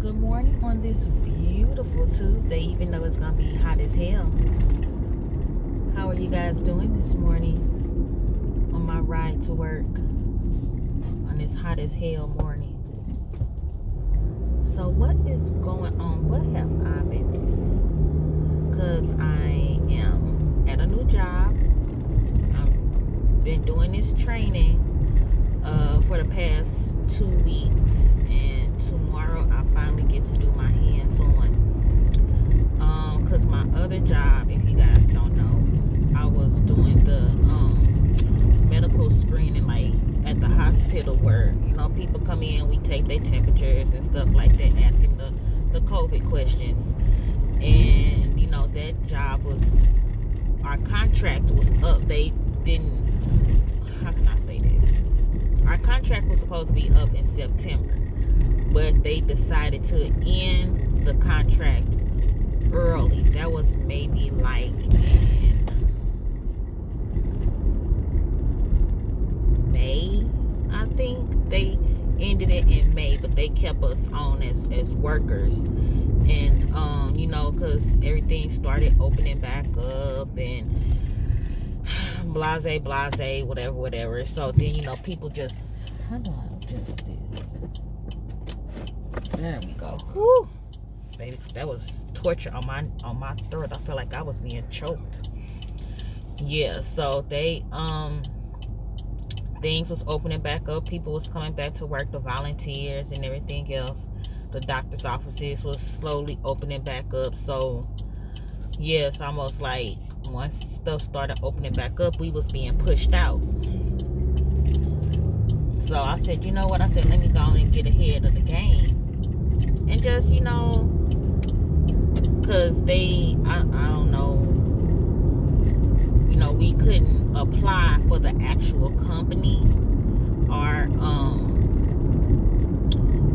Good morning on this beautiful Tuesday, even though it's going to be hot as hell. How are you guys doing this morning on my ride to work on this hot as hell morning? So what is going on? What have I been missing? Because I am at a new job. I've been doing this training for the past 2 weeks, and tomorrow I finally get to do my hands-on. Because my other job, if you guys don't know, I was doing the medical screening, like at the hospital where, people come in, we take their temperatures and stuff like that, asking the COVID questions. And, that job was, our contract was up. They didn't, how can I say this? Our contract was supposed to be up in September, but they decided to end the contract early. That was maybe like in May, I think. They ended it in May, but they kept us on as workers. And, because everything started opening back up and blase, whatever. So then, people just, how do I adjust this? There we go. Woo! Baby, that was torture on my throat. I felt like I was being choked. Yeah, so they things was opening back up. People was coming back to work, the volunteers and everything else. The doctor's offices was slowly opening back up. So yeah, it's almost like once stuff started opening back up, we was being pushed out. So I said, you know what? I said, let me go on and get ahead of the game. And just, because I don't know, we couldn't apply for the actual company, or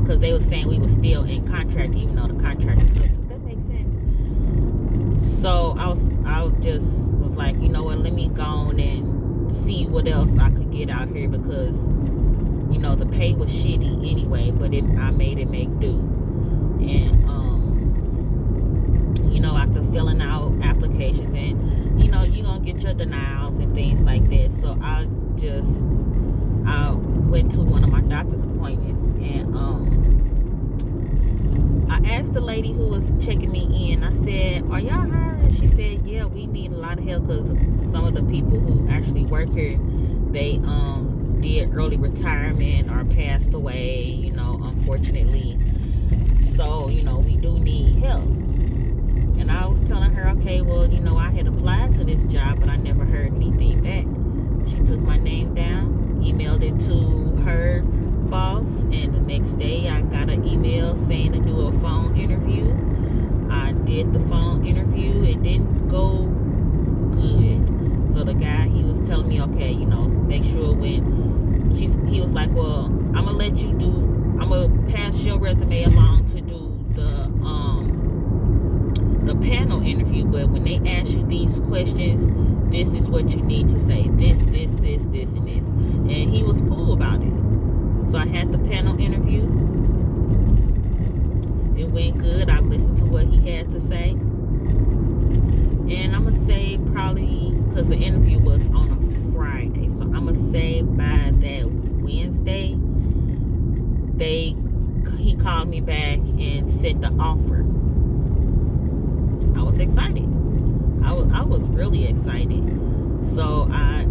because they were saying we were still in contract, even though the contract was up. Does that make sense? So I just was like, you know what, let me go on and see what else I could get out here, because the pay was shitty anyway, but I made it make do. And after filling out applications, and you're gonna get your denials and things like that. So I went to one of my doctor's appointments, and I asked the lady who was checking me in, I said, are y'all hiring? She said, yeah, we need a lot of help, because some of the people who actually work here, they did early retirement or passed away, unfortunately. So, we do need help. And I was telling her, okay, well, I had applied to this job, but I never heard anything back. She took my name down, emailed it to her boss, and the next day I got an email saying to do a phone interview. I did the phone interview. It didn't go good. So the guy, he was telling me, okay, make sure he was like, well, I'm gonna pass your resume along to do the panel interview, but when they ask you these questions, this is what you need to say. This, and this. And he was cool about it. So I had the panel interview. It went good. I listened to what he had to say. And I'm going to say probably, because the interview was on a Friday, so I'm going to say by that Wednesday, he called me back and sent the offer. I was excited. I was really excited. So I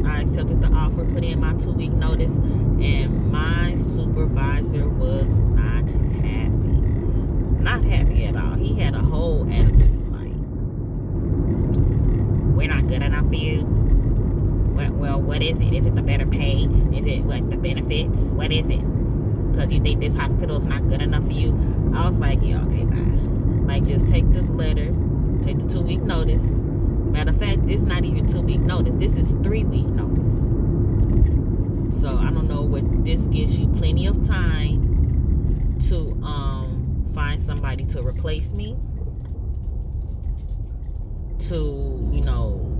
I accepted the offer, put in my 2-week notice, and my supervisor was not happy. Not happy at all. He had a whole attitude like, we're not good enough for you. Well, what is it? Is it the better pay? Is it what, the benefits? What is it? Because you think this hospital is not good enough for you? I was like, yeah, okay, bye. Like, just take the letter, take the 2-week notice. Matter of fact, this is not even 2-week notice. This is 3-week notice. So I don't know what this gives you. Plenty of time to find somebody to replace me, to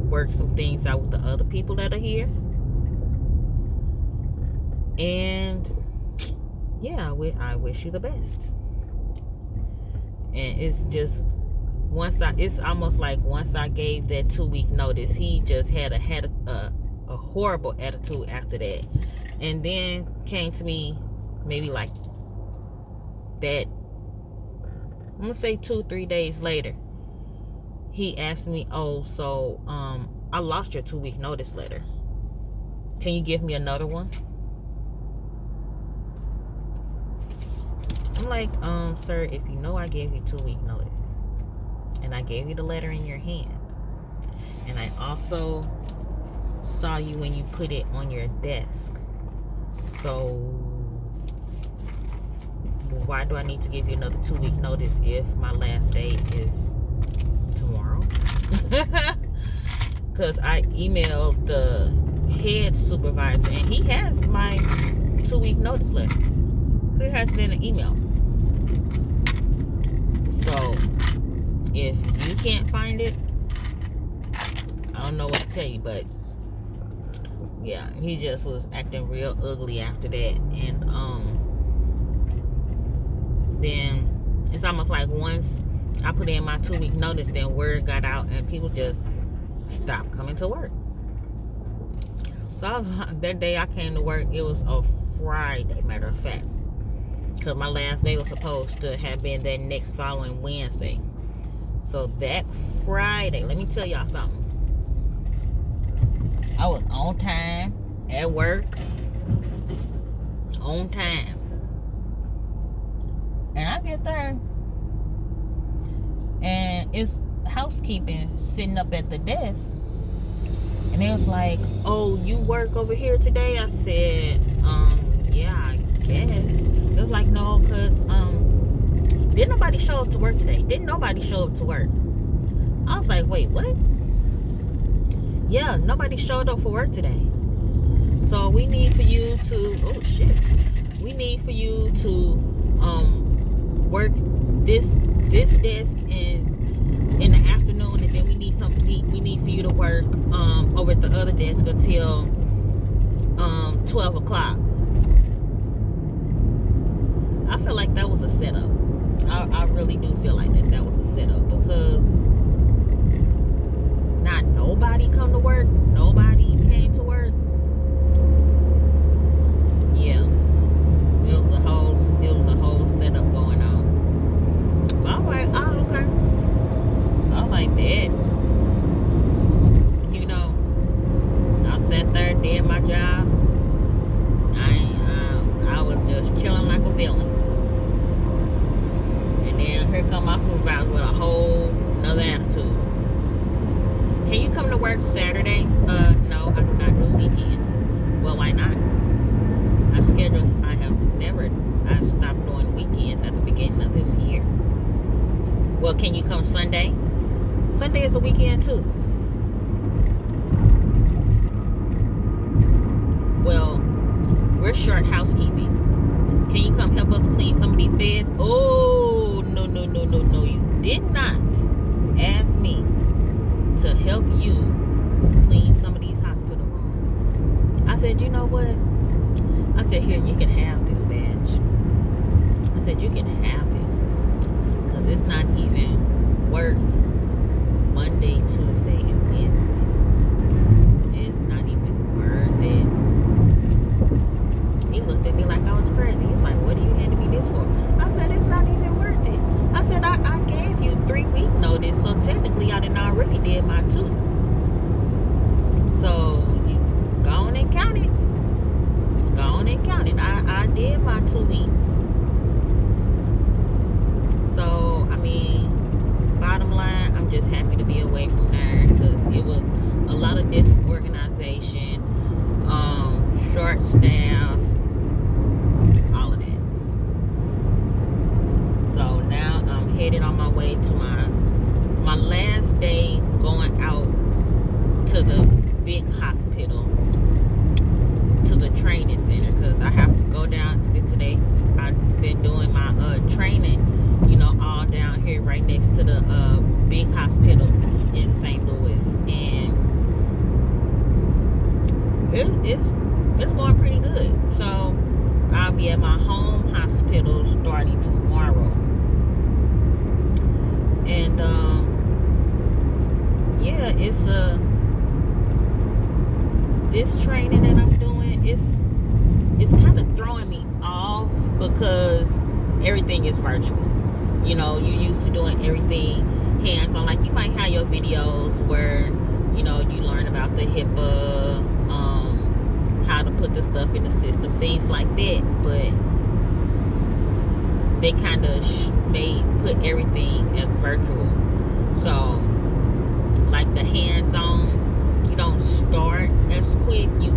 work some things out with the other people that are here. And yeah, I wish you the best. And it's just it's almost like once I gave that 2-week notice, he just had a horrible attitude after that, and then came to me maybe like that, I'm gonna say 2-3 days later. He asked me, oh, so I lost your 2-week notice letter, can you give me another one? I'm like, sir, if you know I gave you 2-week notice and I gave you the letter in your hand, and I also saw you when you put it on your desk, so why do I need to give you another 2-week notice if my last day is tomorrow? Because I emailed the head supervisor and he has my 2-week notice letter. He has it in an email. So if you can't find it, I don't know what to tell you, but yeah, he just was acting real ugly after that. And then it's almost like once I put in my 2-week notice, then word got out and people just stopped coming to work. So that day I came to work, it was a Friday, matter of fact, because my last day was supposed to have been that next following Wednesday. So that Friday, let me tell y'all something. I was on time at work, on time. And I get there, and it's housekeeping sitting up at the desk. And it was like, oh, you work over here today? I said, yeah, I guess. It was like, no, because didn't nobody show up to work today? Didn't nobody show up to work? I was like, wait, what? Yeah, nobody showed up for work today. So we need for you to, oh shit, we need for you to work this desk in the afternoon, and then we need for you to work over at the other desk until 12 o'clock. I feel like that was a setup. I really do feel like that was a setup, because not nobody come to work, nobody came to work. Yeah, it was a whole setup going on. I was like, oh, okay. I was like, that. You know, I sat there, did my job. I was just chilling like a villain. And then here come my supervisor with a whole another attitude. Can you come to work Saturday? No, I do not do weekends. Well, why not? I stopped doing weekends at the beginning of this year. Well, can you come Sunday? Sunday is a weekend too. Well, we're short housekeeping. Can you come help us clean some of these beds? Oh, no. You did not ask me to help you clean some of these hospital rooms. I said, you know what? I said, here, you can have this badge. I said, you can have it. Because it's not even worth Monday, Tuesday, and Wednesday. It's not even worth it. He looked at me like I was crazy. He's like, what are you handing me this for? I said, it's not even worth it. I said, I gave you 3-week notice, so technically I done already did my 2. So, you go on and count it. Go on and count it. I did my 2 weeks. So, I mean, bottom line, I'm just happy to be away from there, because it was a lot of disorganization, short staff, all of that. So now I'm headed on my way to my last day going out to the big hospital, to the training center, because I have to go down today. I starting tomorrow. And yeah, it's this training that I'm doing, it's kind of throwing me off because everything is virtual. You know, you're used to doing everything hands-on. Like, you might have your videos where, you know, you learn about the HIPAA, how to put the stuff in the system, things like that. But they kind of put everything as virtual. So, like the hands-on, you don't start as quick. You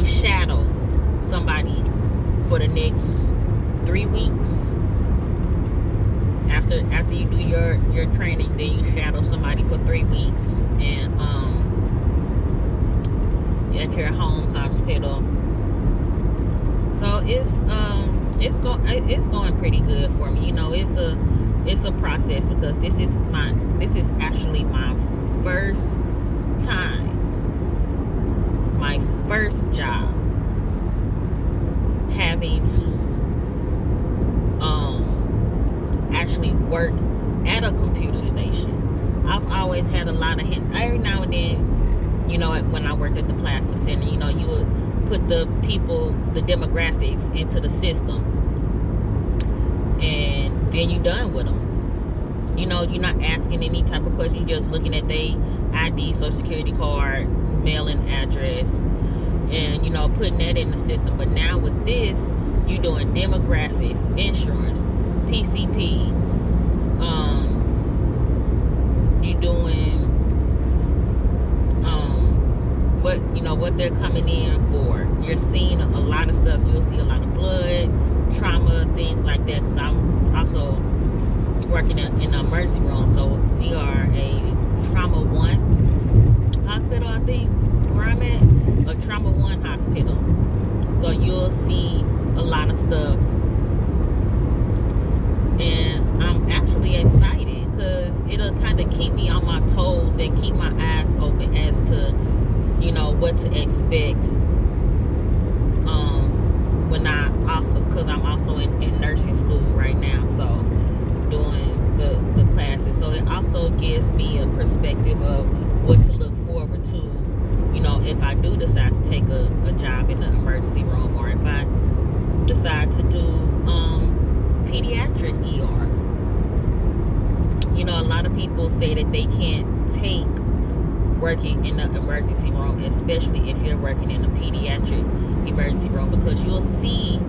shadow somebody for the next 3 weeks. After you do your training, then you shadow somebody for 3 weeks, and at your home hospital. So it's going pretty good for me. You know, it's a process, because this is actually my first time, my first job having to actually work at a computer station. I've always had a lot of hints. Every now and then, you know, when I worked at the plasma center, you know, you would put the demographics into the system, and then you're done with them. You know, you're not asking any type of question. You're just looking at their ID, social security card, mailing address, and, you know, putting that in the system. But now with this, you're doing demographics, insurance, PCP, you're doing what they're coming in for. You're seeing a lot of stuff. You'll see a lot of blood, trauma, things like that. Because I'm also working in the emergency room, so we are a trauma 1 hospital, I think, where I'm at, a trauma 1 hospital. So you'll see a lot of stuff, and I'm actually excited because it'll kind of keep me on my toes and keep my eyes open as to, you know, what to expect. Because I'm also in nursing school right now, so doing the classes. So it also gives me a perspective of what to look forward to, you know, if I do decide to take a job in the emergency room, or if I decide to do pediatric ER. You know, a lot of people say that they can't take working in the emergency room, especially if you're working in a pediatric emergency room, because you'll see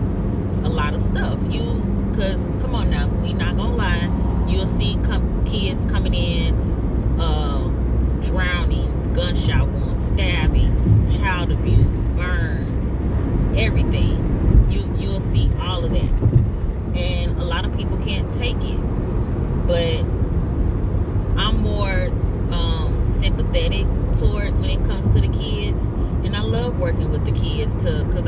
a lot of stuff. Because come on now, we not gonna lie, you'll see kids coming in, drownings, gunshot wounds, stabbing, child abuse, burns, everything. You'll see all of that, and a lot of people can't take it. But I'm more sympathetic toward when it comes to the kids, and I love working with the kids too, because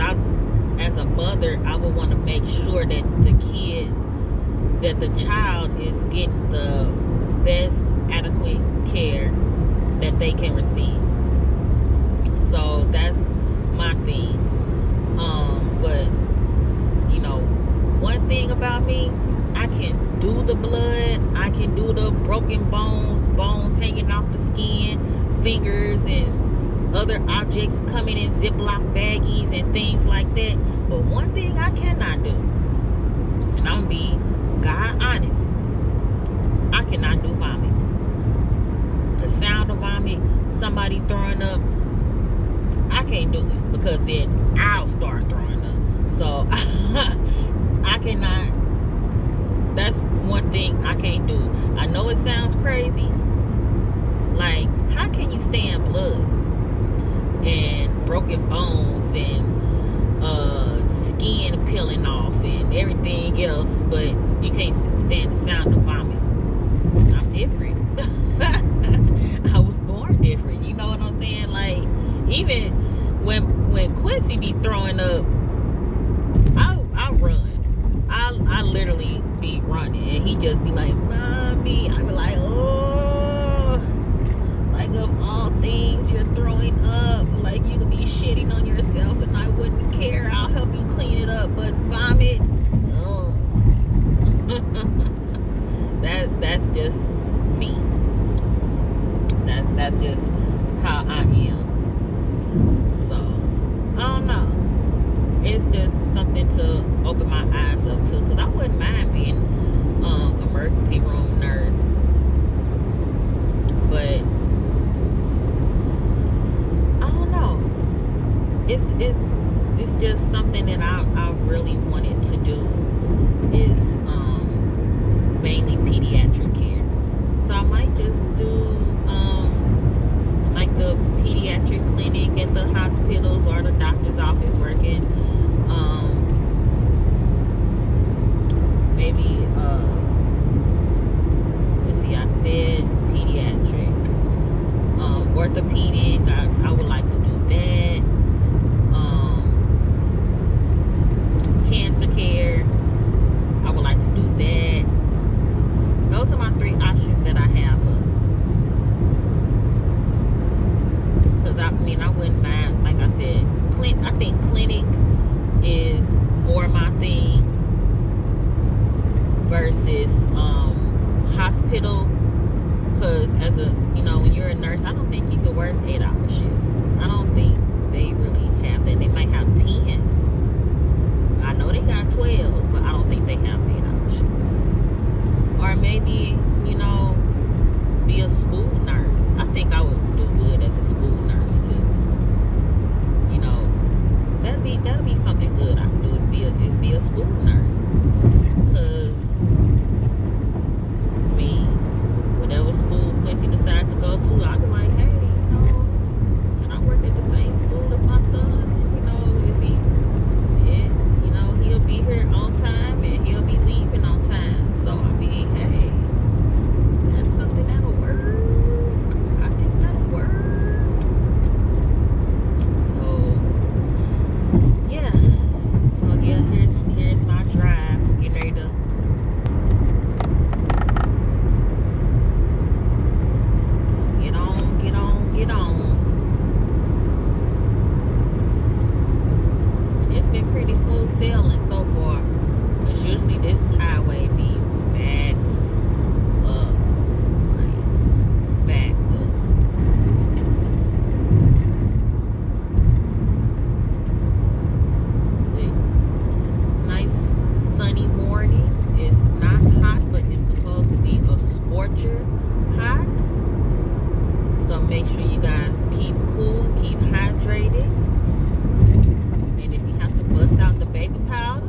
as a mother, I would want to make sure that the child is getting the best adequate care that they can receive. So that's my thing. But you know, one thing about me, I can do the blood, I can do the broken bones hanging off the skin, fingers and other objects coming in Ziploc baggies and things like that. But one thing I cannot do, and I'm gonna be God honest, I cannot do vomit. The sound of vomit, somebody throwing up, I can't do it, because then I'll start throwing up. So I cannot. That's one thing I can't do. I know it sounds crazy. Like, how can you stand blood and broken bones and skin peeling off and everything else, but you can't stand the sound of vomit? I'm different. I was born different. You know what I'm saying? Like, even when Quincy be throwing up, I run. I literally be running, and he just be like, "Mommy," I be like, "Oh, like, of all things you're throwing up, like, you could be shitting on yourself and I wouldn't care. I'll help you clean just something to open my eyes up to, because I wouldn't mind being emergency room nurse, but I don't know. It's just something that I really wanted to do, is mainly pediatric care. So I might just do like the pediatric clinic at the hospitals or the doctor's office, working maybe let's see, I said pediatric, orthopedic, I would like to do that, cancer care, I would like to do that. Those are my 3 options that I have. Because I wouldn't mind, like I said, I think clinic is more my thing versus hospital. Because as a, when you're a nurse, I don't think you can work 8-hour shifts. I don't think they really have that. They might have 10s. I know they got 12s, but I don't think they have 8-hour shifts. Or maybe, be a school nurse. I think I would do good as a school nurse too. That'll be something good I can do, is be a school nurse. Because whatever school Quincy decides to go to, I'll be like, hey, can I work at the same school as my son? He'll be here on time and he'll be leaving on time. So hey, that's something that'll work. I think that'll work. So yeah. Here's my drive. I'm getting ready to get on. It's been pretty smooth sailing so far, because usually this highway be backed up. It's a nice sunny morning. It's not hot, but it's supposed to be a scorcher hot. So make sure you guys keep cool, keep hydrated. And if you have to bust out the baby powder,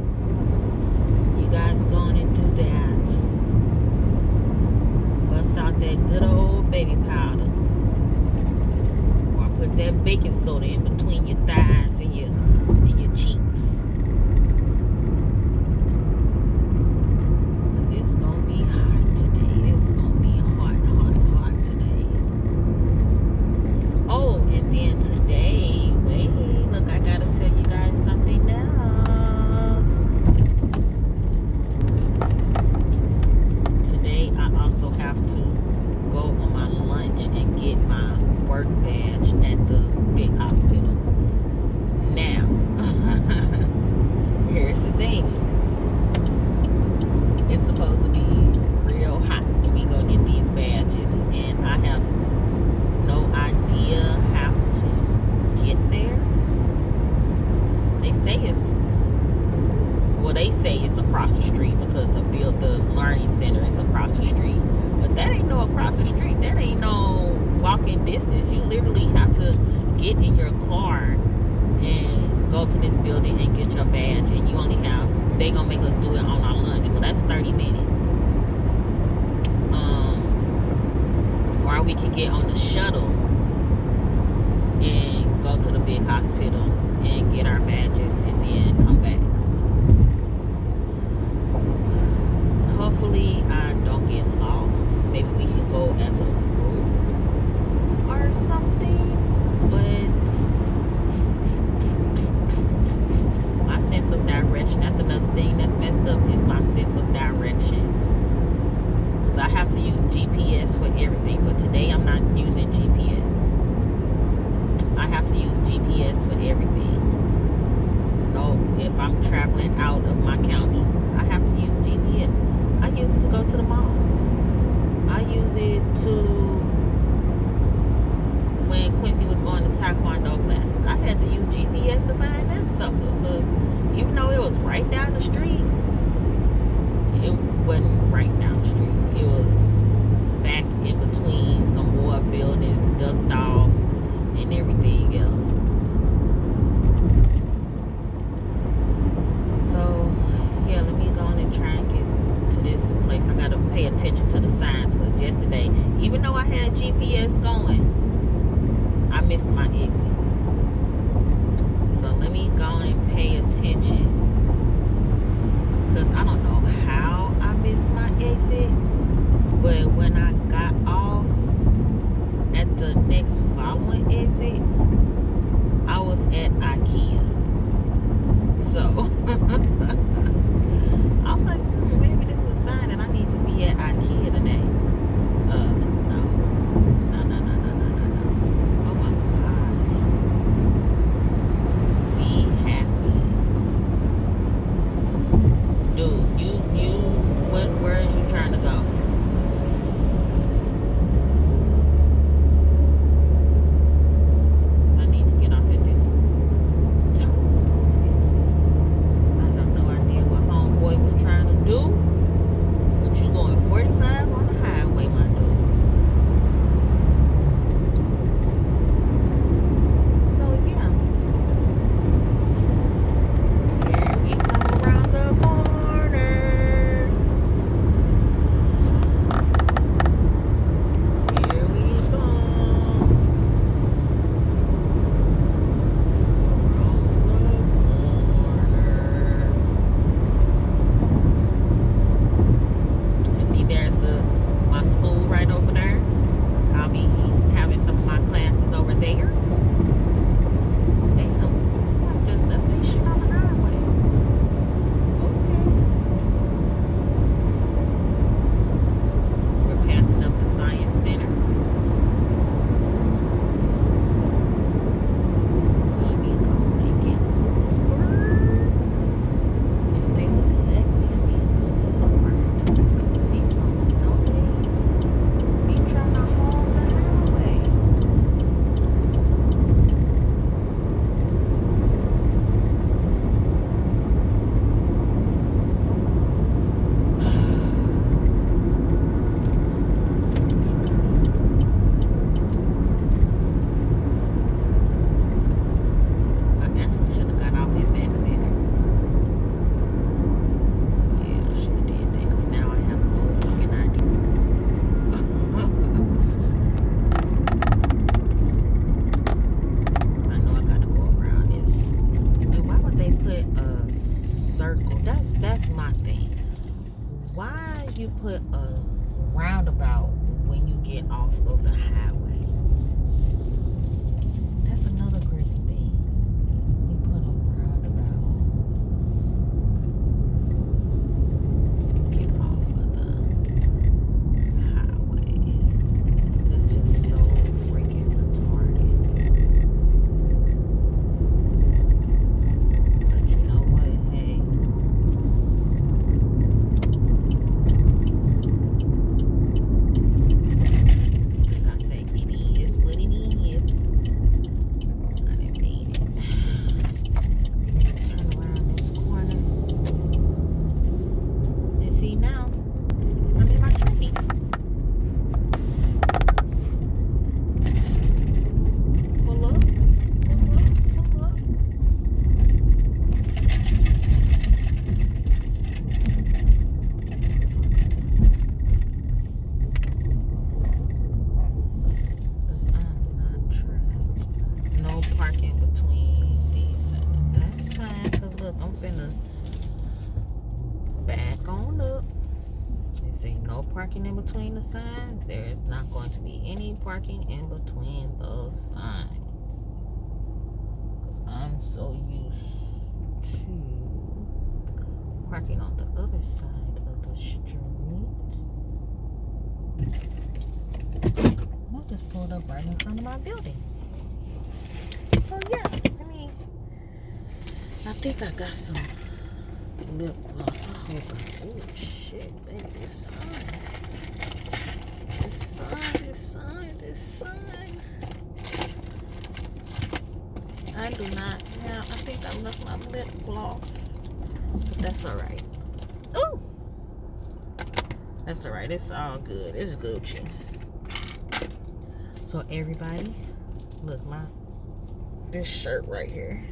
you guys go on and do that. Bust out that good old baby powder. Or put that baking soda in between your thighs and your cheeks. Because it's going to be hot today. It's going to be hot today. Oh, and then today, look, I gotta tell you guys something else. Today, I also have to go on my lunch and get my work badge at the big hospital. Now, here's the thing. It's supposed to be real hot when we go get these badges, and I have no idea how to get there. They say it's across the street, because the learning center is across the street. But that ain't no across the street. That ain't no walking distance. You literally have to get in your car and go to this building and get your badge. And they gonna make us do it on our lunch. Well, that's 30 minutes. Or we can get on the shuttle and go to the big hospital and get our badges and then come back. Hopefully I don't get lost. Maybe we can go as a group or something. But my sense of direction, that's another thing that's messed up, is my sense of direction. Because I have to use GPS for everything. But today I'm not using GPS. I have to use GPS for everything. If I'm traveling out of my county, I have to use GPS. I use it to go to the mall. I use it when Quincy was going to Taekwondo classes. I had to use GPS to find that sucker, because even though it was right down the street, it wasn't right down the street. It was back in between some more buildings, ducked off, and everything else. So, yeah, let me go on and try and get to this place. I gotta pay attention to the signs, because yesterday, even though I had GPS going, I missed my exit. So let me go on and pay attention, because I don't know how I missed my exit, but when I got off at the next following exit, I was at IKEA. So I was like, maybe this is a sign that I need to be at IKEA today. No. Oh my gosh. Be happy. Dude, where is you trying to go? I need to get off at this top exit. So I have no idea what homeboy was trying to do. But you going 45 on the highway, my dude. So yeah. Here we come around the corner. Here we go. And see, there's my school right over there. I'll be having some of my classes over there. Damn, somebody just left their shit on the highway. Okay. We're passing up the Science Center. So let me go and get Uber. If they would let me, I mean, good Lord. These folks don't be trying to hold the highway. I actually should have got off at Vanderbilt. Yeah, I should have did that, because now I have no fucking idea. I know I gotta go around this. And why would they put a circle? That's my thing. Why you put a roundabout when you get off of the highway? That's another crazy thing. You put a roundabout. Get off of the highway. That's just so freaking retarded. But you know what? Hey. Like I said, it is what it is. I done made it. Turn around this corner. And see now, I'm in my traffic. Pull up, pull up, pull up. Cause I'm not trying. No parking between these. That's fine. Cause look, I'm finna back on up. They say no parking in between the signs. There is not going to be any parking in between those signs. Because I'm so used to parking on the other side of the street. I just pulled up right in front of my building. So yeah, I think I got some lip gloss. I hope oh shit, baby, this sun. I do not have, I think I left my lip gloss But that's all right. Ooh, that's all right. It's all good. It's Gucci. So everybody, look, this shirt right here.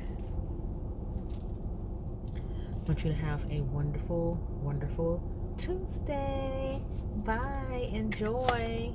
I want you to have a wonderful, wonderful Tuesday. Bye. Enjoy.